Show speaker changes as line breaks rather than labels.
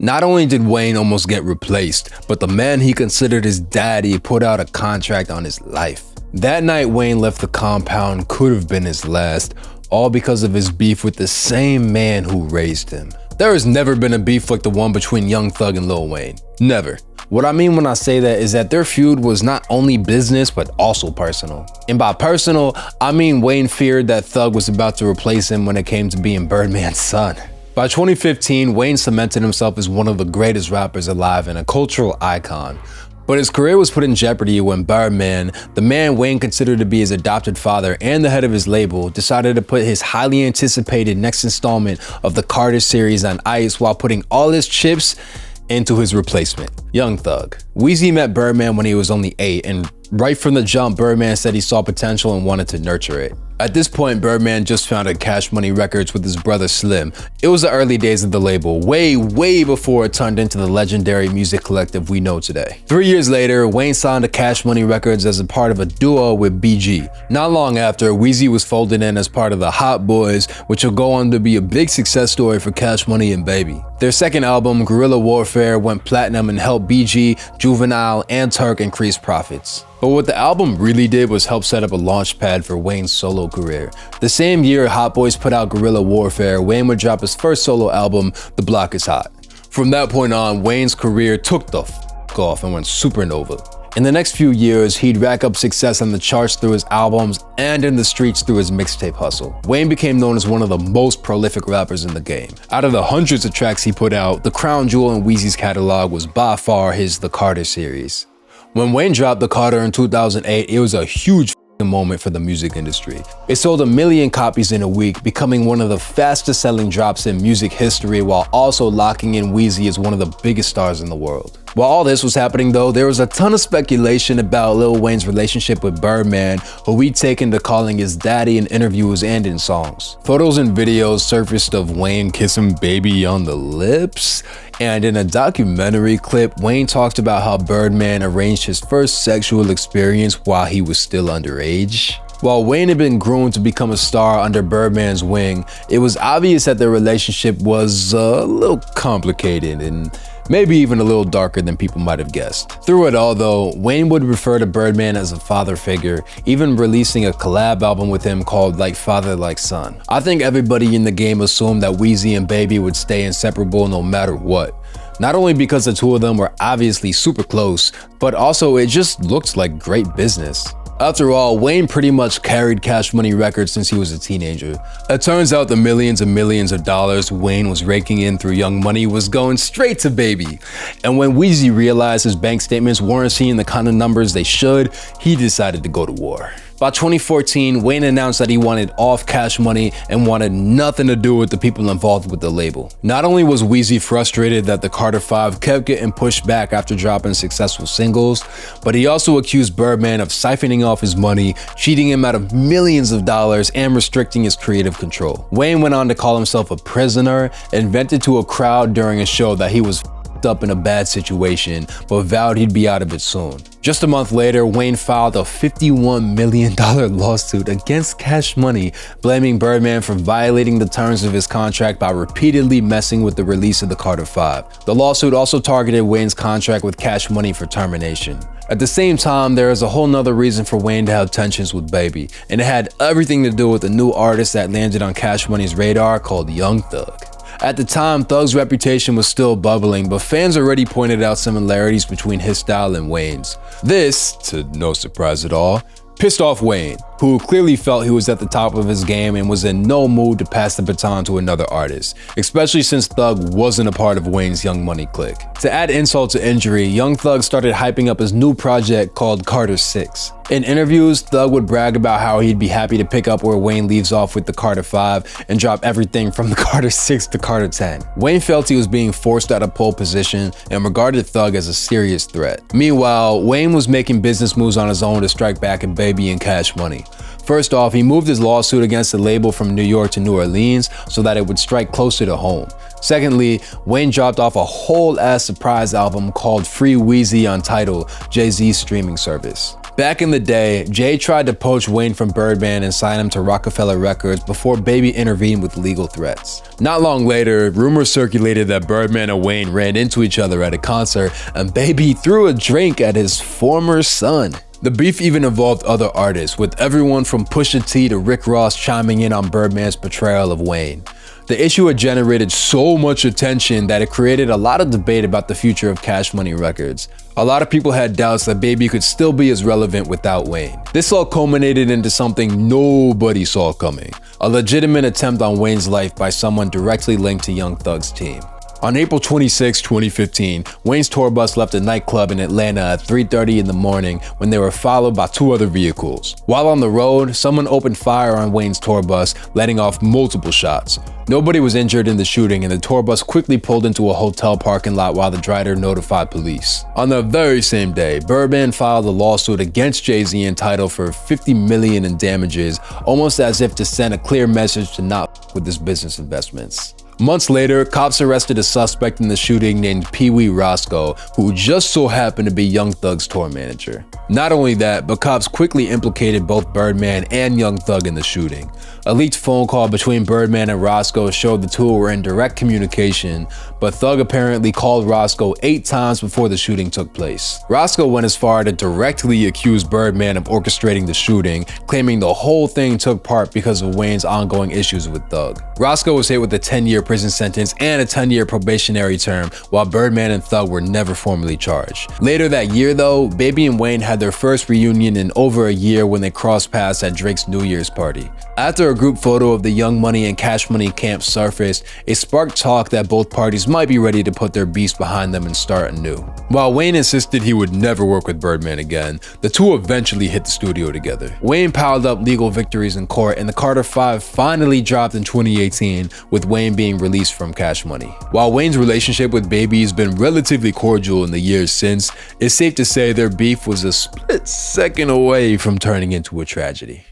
Not only did Wayne almost get replaced, but the man he considered his daddy put out a contract on his life. That night Wayne left the compound could have been his last, all because of his beef with the same man who raised him. There has never been a beef like the one between Young Thug and Lil Wayne. Never. What I mean when I say that is that their feud was not only business but also personal. And by personal, I mean Wayne feared that Thug was about to replace him when it came to being Birdman's son. By 2015, Wayne cemented himself as one of the greatest rappers alive and a cultural icon. But his career was put in jeopardy when Birdman, the man Wayne considered to be his adopted father and the head of his label, decided to put his highly anticipated next installment of the Carter series on ice while putting all his chips into his replacement, Young Thug. Weezy met Birdman when he was only 8, and right from the jump, Birdman said he saw potential and wanted to nurture it. At this point, Birdman just founded Cash Money Records with his brother Slim. It was the early days of the label, way before it turned into the legendary music collective we know today. 3 years later, Wayne signed to Cash Money Records as a part of a duo with BG. Not long after, Weezy was folded in as part of the Hot Boys, which will go on to be a big success story for Cash Money and Baby. Their second album, Guerrilla Warfare, went platinum and helped BG, Juvenile, and Turk increase profits. But what the album really did was help set up a launch pad for Wayne's solo career. The same year Hot Boys put out Guerrilla Warfare, Wayne would drop his first solo album, The Block Is Hot. From that point on, Wayne's career took the f*** off and went supernova. In the next few years, he'd rack up success on the charts through his albums and in the streets through his mixtape hustle. Wayne became known as one of the most prolific rappers in the game. Out of the hundreds of tracks he put out, the crown jewel in Weezy's catalog was by far his The Carter series. When Wayne dropped The Carter in 2008, it was a huge moment for the music industry. It sold 1 million copies in a week, becoming one of the fastest selling drops in music history while also locking in Weezy as one of the biggest stars in the world. While all this was happening though, there was a ton of speculation about Lil Wayne's relationship with Birdman, who we'd taken to calling his daddy in interviews and in songs. Photos and videos surfaced of Wayne kissing Baby on the lips, and in a documentary clip, Wayne talked about how Birdman arranged his first sexual experience while he was still underage. While Wayne had been groomed to become a star under Birdman's wing, it was obvious that their relationship was a little complicated and maybe even a little darker than people might have guessed. Through it all though, Wayne would refer to Birdman as a father figure, even releasing a collab album with him called Like Father Like Son. I think everybody in the game assumed that Weezy and Baby would stay inseparable no matter what. Not only because the two of them were obviously super close, but also it just looked like great business. After all, Wayne pretty much carried Cash Money Records since he was a teenager. It turns out the millions and millions of dollars Wayne was raking in through Young Money was going straight to Baby. And when Weezy realized his bank statements weren't seeing the kind of numbers they should, he decided to go to war. By 2014, Wayne announced that he wanted off Cash Money and wanted nothing to do with the people involved with the label. Not only was Weezy frustrated that the Carter 5 kept getting pushed back after dropping successful singles, but he also accused Birdman of siphoning off his money, cheating him out of millions of dollars, and restricting his creative control. Wayne went on to call himself a prisoner and vented to a crowd during a show that he was up in a bad situation, but vowed he'd be out of it soon. Just a month later, Wayne filed a $51 million lawsuit against Cash Money, blaming Birdman for violating the terms of his contract by repeatedly messing with the release of the Carter 5. The lawsuit also targeted Wayne's contract with Cash Money for termination. At the same time, there is a whole nother reason for Wayne to have tensions with Baby, and it had everything to do with a new artist that landed on Cash Money's radar called Young Thug. At the time, Thug's reputation was still bubbling, but fans already pointed out similarities between his style and Wayne's. This, to no surprise at all, pissed off Wayne, who clearly felt he was at the top of his game and was in no mood to pass the baton to another artist, especially since Thug wasn't a part of Wayne's Young Money clique. To add insult to injury, Young Thug started hyping up his new project called Carter 6. In interviews, Thug would brag about how he'd be happy to pick up where Wayne leaves off with the Carter 5 and drop everything from the Carter 6 to Carter 10. Wayne felt he was being forced out of pole position and regarded Thug as a serious threat. Meanwhile, Wayne was making business moves on his own to strike back at Baby and Cash Money. First off, he moved his lawsuit against the label from New York to New Orleans so that it would strike closer to home. Secondly, Wayne dropped off a whole ass surprise album called Free Weezy on Tidal, Jay-Z's streaming service. Back in the day, Jay tried to poach Wayne from Birdman and sign him to Rockefeller Records before Baby intervened with legal threats. Not long later, rumors circulated that Birdman and Wayne ran into each other at a concert and Baby threw a drink at his former son. The beef even involved other artists, with everyone from Pusha T to Rick Ross chiming in on Birdman's portrayal of Wayne. The issue had generated so much attention that it created a lot of debate about the future of Cash Money Records. A lot of people had doubts that Baby could still be as relevant without Wayne. This all culminated into something nobody saw coming: a legitimate attempt on Wayne's life by someone directly linked to Young Thug's team. On April 26, 2015, Wayne's tour bus left a nightclub in Atlanta at 3:30 in the morning when they were followed by 2 other vehicles. While on the road, someone opened fire on Wayne's tour bus, letting off multiple shots. Nobody was injured in the shooting, and the tour bus quickly pulled into a hotel parking lot while the driver notified police. On the very same day, Birdman filed a lawsuit against Jay-Z entitled for $50 million in damages, almost as if to send a clear message to not with his business investments. Months later, cops arrested a suspect in the shooting named Pee Wee Roscoe, who just so happened to be Young Thug's tour manager. Not only that, but cops quickly implicated both Birdman and Young Thug in the shooting. A leaked phone call between Birdman and Roscoe showed the two were in direct communication, but Thug apparently called Roscoe 8 times before the shooting took place. Roscoe went as far to directly accuse Birdman of orchestrating the shooting, claiming the whole thing took part because of Wayne's ongoing issues with Thug. Roscoe was hit with a 10-year prison sentence and a 10-year probationary term, while Birdman and Thug were never formally charged. Later that year though, Baby and Wayne had their first reunion in over a year when they crossed paths at Drake's New Year's party. After a group photo of the Young Money and Cash Money camp surfaced, it sparked talk that both parties might be ready to put their beefs behind them and start anew. While Wayne insisted he would never work with Birdman again, the two eventually hit the studio together. Wayne piled up legal victories in court, and the Carter 5 finally dropped in 2018, with Wayne being released from Cash Money. While Wayne's relationship with Baby has been relatively cordial in the years since, it's safe to say their beef was a split second away from turning into a tragedy.